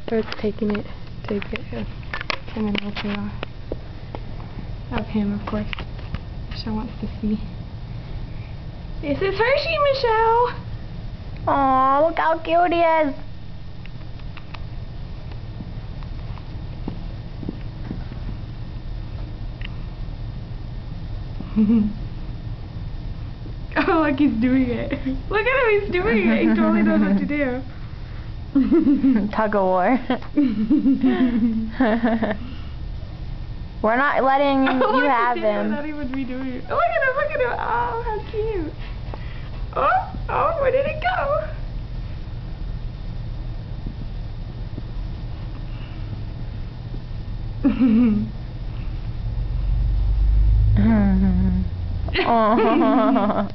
So it's taking it to get him and then open off of him, of course. Michelle wants to see. This is Hershey, Michelle! Aw, look how cute he is! Oh, look, he's doing it. Look at him, he's doing it. He totally knows what to do. Tug of war. We're not letting you have him. Not even redoing it. Oh, look at him, look at him. Oh, how cute. Oh, where did it go? Oh.